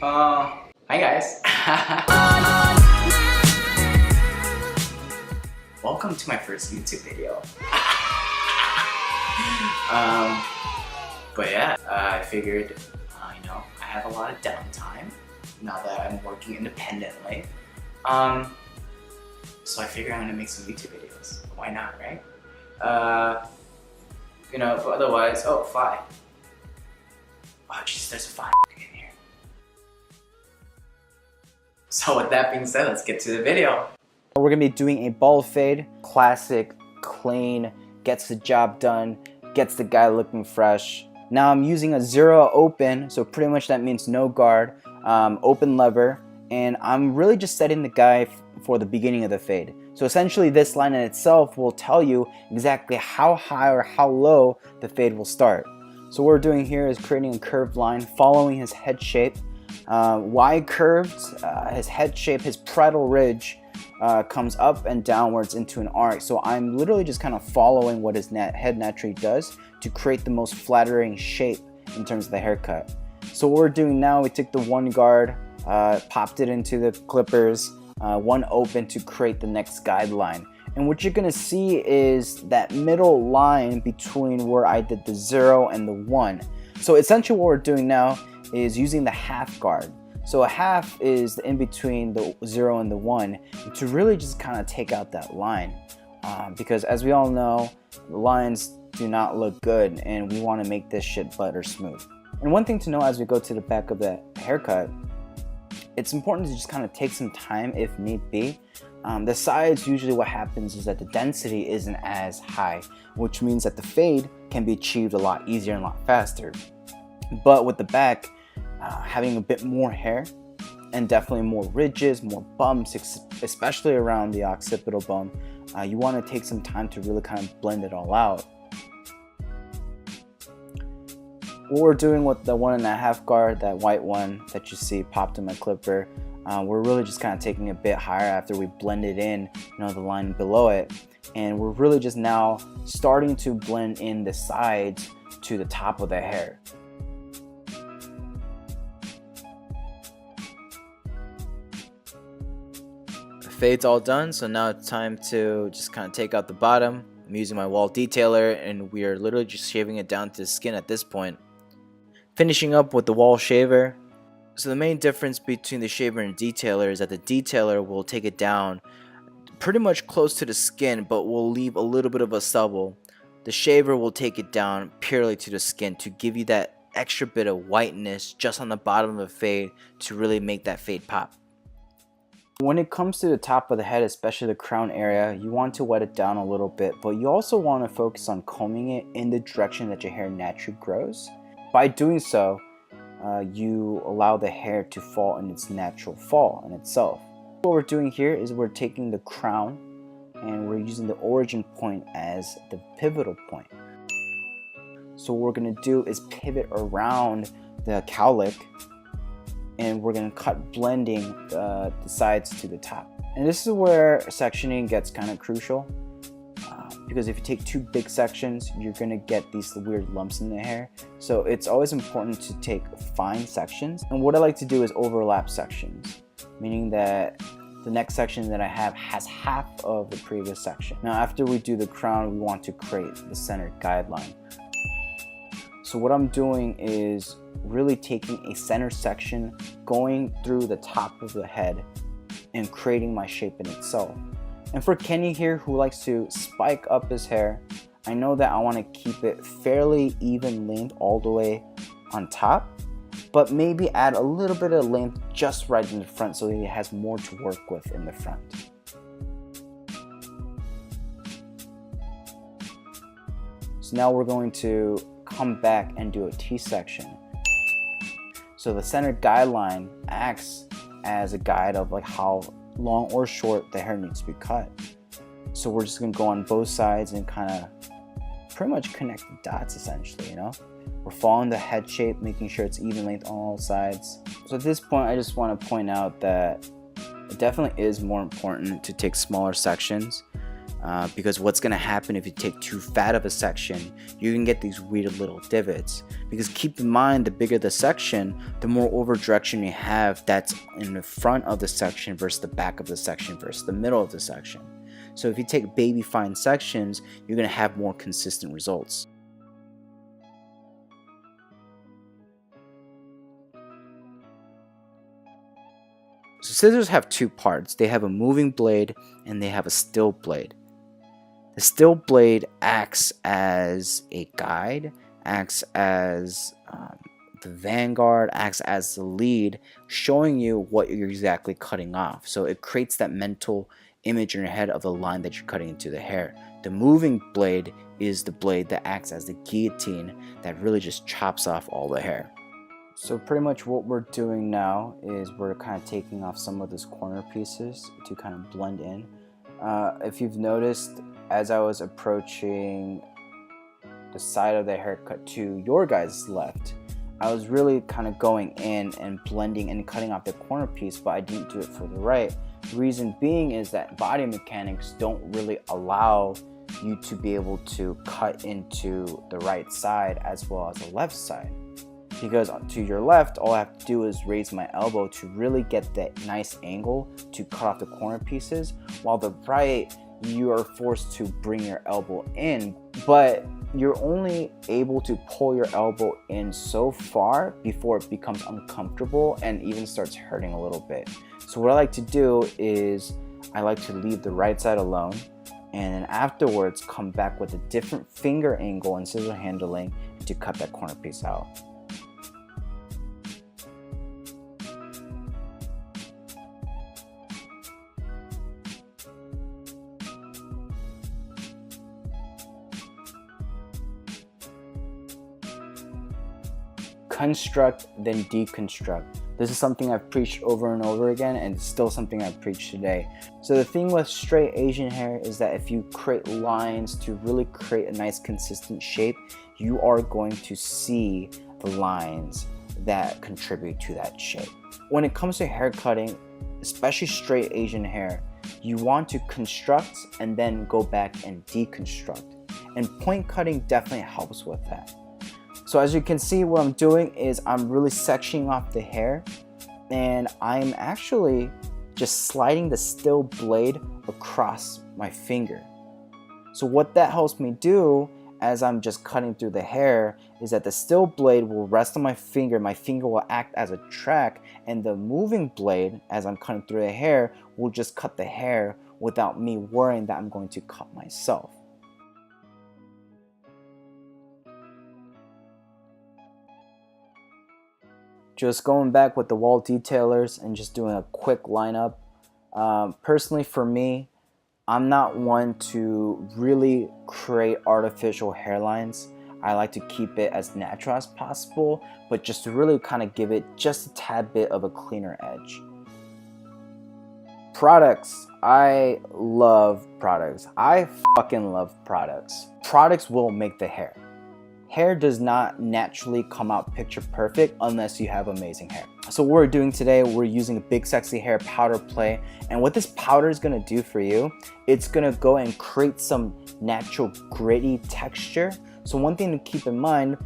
Hi guys. Welcome to my first YouTube video. But yeah, I figured, I have a lot of downtime now that I'm working independently. So I figured I'm gonna make some YouTube videos. Why not, right? But otherwise, oh, fly. Oh jeez, there's a fly in here. So with that being said, let's get to the video. We're gonna be doing a ball fade, classic, clean, gets the job done, gets the guy looking fresh. Now I'm using a 0 open, so pretty much that means no guard, open lever, and I'm really just setting the guy for the beginning of the fade. So essentially this line in itself will tell you exactly how high or how low the fade will start. So what we're doing here is creating a curved line following his head shape. Why curved? His head shape, his parietal ridge comes up and downwards into an arc. So I'm literally just kind of following what his head naturally does to create the most flattering shape in terms of the haircut. So what we're doing now, we took the one guard, popped it into the clippers, one open to create the next guideline. And what you're gonna see is that middle line between where I did the 0 and the 1. So essentially what we're doing now is using the half guard. So a half is in between the 0 and the 1 to really just kind of take out that line. Because as we all know, the lines do not look good and we want to make this shit butter smooth. And one thing to know as we go to the back of the haircut, it's important to just kind of take some time if need be. The sides, usually what happens is that the density isn't as high, which means that the fade can be achieved a lot easier and a lot faster. But with the back, having a bit more hair and definitely more ridges, more bumps, especially around the occipital bone, you want to take some time to really kind of blend it all out. What we're doing with the 1.5 guard, that white one that you see popped in my clipper, we're really just kind of taking a bit higher after we blended in, the line below it, and we're really just now starting to blend in the sides to the top of the hair. The fade's all done, so now it's time to just kind of take out the bottom. I'm using my wall detailer and we are literally just shaving it down to the skin at this point. Finishing up with the wall shaver. So the main difference between the shaver and detailer is that the detailer will take it down pretty much close to the skin, but will leave a little bit of a stubble. The shaver will take it down purely to the skin to give you that extra bit of whiteness just on the bottom of the fade to really make that fade pop. When it comes to the top of the head, especially the crown area, you want to wet it down a little bit, but you also want to focus on combing it in the direction that your hair naturally grows. By doing so, you allow the hair to fall in its natural fall in itself. What we're doing here is we're taking the crown and we're using the origin point as the pivotal point. So what we're going to do is pivot around the cowlick and we're going to cut blending the sides to the top. And this is where sectioning gets kind of crucial. Because if you take two big sections, you're going to get these weird lumps in the hair. So it's always important to take fine sections. And what I like to do is overlap sections, meaning that the next section that I have has half of the previous section. Now after we do the crown, we want to create the center guideline. So what I'm doing is really taking a center section, going through the top of the head and creating my shape in itself. And for Kenny here, who likes to spike up his hair, I know that I want to keep it fairly even length all the way on top, but maybe add a little bit of length just right in the front so that he has more to work with in the front. So now we're going to come back and do a T-section. So the center guideline acts as a guide of like how long or short the hair needs to be cut. So we're just gonna go on both sides and kind of pretty much connect the dots essentially, We're following the head shape, making sure it's even length on all sides. So at this point, I just want to point out that it definitely is more important to take smaller sections. because what's going to happen if you take too fat of a section, you can get these weird little divots. Because keep in mind, the bigger the section, the more over direction you have that's in the front of the section versus the back of the section versus the middle of the section. So if you take baby fine sections, you're going to have more consistent results. So scissors have two parts. They have a moving blade and they have a still blade. The still blade acts as a guide, acts as the vanguard, acts as the lead, showing you what you're exactly cutting off. So it creates that mental image in your head of the line that you're cutting into the hair. The moving blade is the blade that acts as the guillotine that really just chops off all the hair. So pretty much what we're doing now is we're kind of taking off some of those corner pieces to kind of blend in. If you've noticed, as I was approaching the side of the haircut to your guys' left, I was really kind of going in and blending and cutting off the corner piece, but I didn't do it for the right. The reason being is that body mechanics don't really allow you to be able to cut into the right side as well as the left side. Because to your left, all I have to do is raise my elbow to really get that nice angle to cut off the corner pieces, while the right, you are forced to bring your elbow in, but you're only able to pull your elbow in so far before it becomes uncomfortable and even starts hurting a little bit. So what I like to do is I like to leave the right side alone, and then afterwards come back with a different finger angle and scissor handling to cut that corner piece out. Construct, then deconstruct. This is something I've preached over and over again, and it's still something I preach today. So the thing with straight Asian hair is that if you create lines to really create a nice consistent shape, you are going to see the lines that contribute to that shape. When it comes to hair cutting, especially straight Asian hair, you want to construct and then go back and deconstruct. And point cutting definitely helps with that. So as you can see, what I'm doing is I'm really sectioning off the hair, and I'm actually just sliding the still blade across my finger. So what that helps me do as I'm just cutting through the hair is that the still blade will rest on my finger will act as a track, and the moving blade, as I'm cutting through the hair, will just cut the hair without me worrying that I'm going to cut myself. Just going back with the wall detailers and just doing a quick lineup. Personally for me, I'm not one to really create artificial hairlines. I like to keep it as natural as possible, but just to really kind of give it just a tad bit of a cleaner edge. Products. I love products. I fucking love products. Products will make the hair. Hair does not naturally come out picture perfect unless you have amazing hair. So what we're doing today, we're using a Big Sexy Hair powder play. And what this powder is gonna do for you, it's gonna go and create some natural gritty texture. So one thing to keep in mind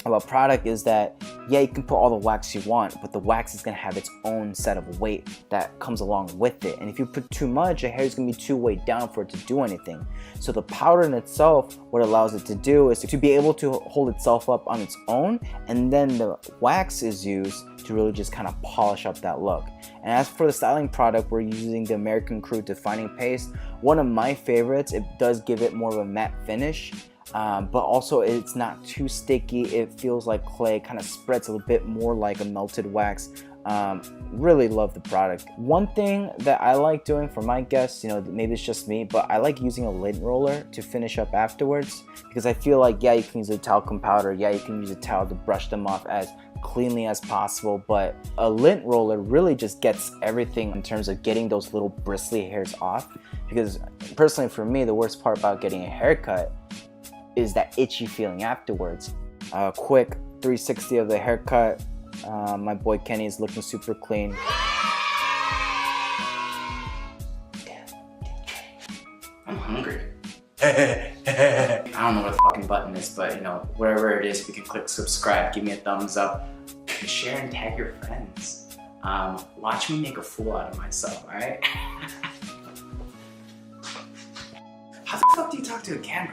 about product is that, yeah, you can put all the wax you want, but the wax is gonna have its own set of weight that comes along with it. And if you put too much, your hair is gonna be too weighed down for it to do anything. So the powder in itself, what it allows it to do is to be able to hold itself up on its own, and then the wax is used to really just kind of polish up that look. And as for the styling product, we're using the American Crew Defining Paste. One of my favorites. It does give it more of a matte finish. But also it's not too sticky. It feels like clay, kind of spreads a little bit more like a melted wax. Really love the product. One thing that I like doing for my guests, maybe it's just me, but I like using a lint roller to finish up afterwards, because I feel like, yeah, you can use a talcum powder, yeah, you can use a towel to brush them off as cleanly as possible, but a lint roller really just gets everything in terms of getting those little bristly hairs off. Because personally for me, the worst part about getting a haircut is that itchy feeling afterwards. Quick 360 of the haircut. My boy Kenny is looking super clean. I'm hungry. I don't know what the fucking button is, but you know, wherever it is, if you can click subscribe, give me a thumbs up, share and tag your friends. Watch me make a fool out of myself, alright? How the fuck do you talk to a camera?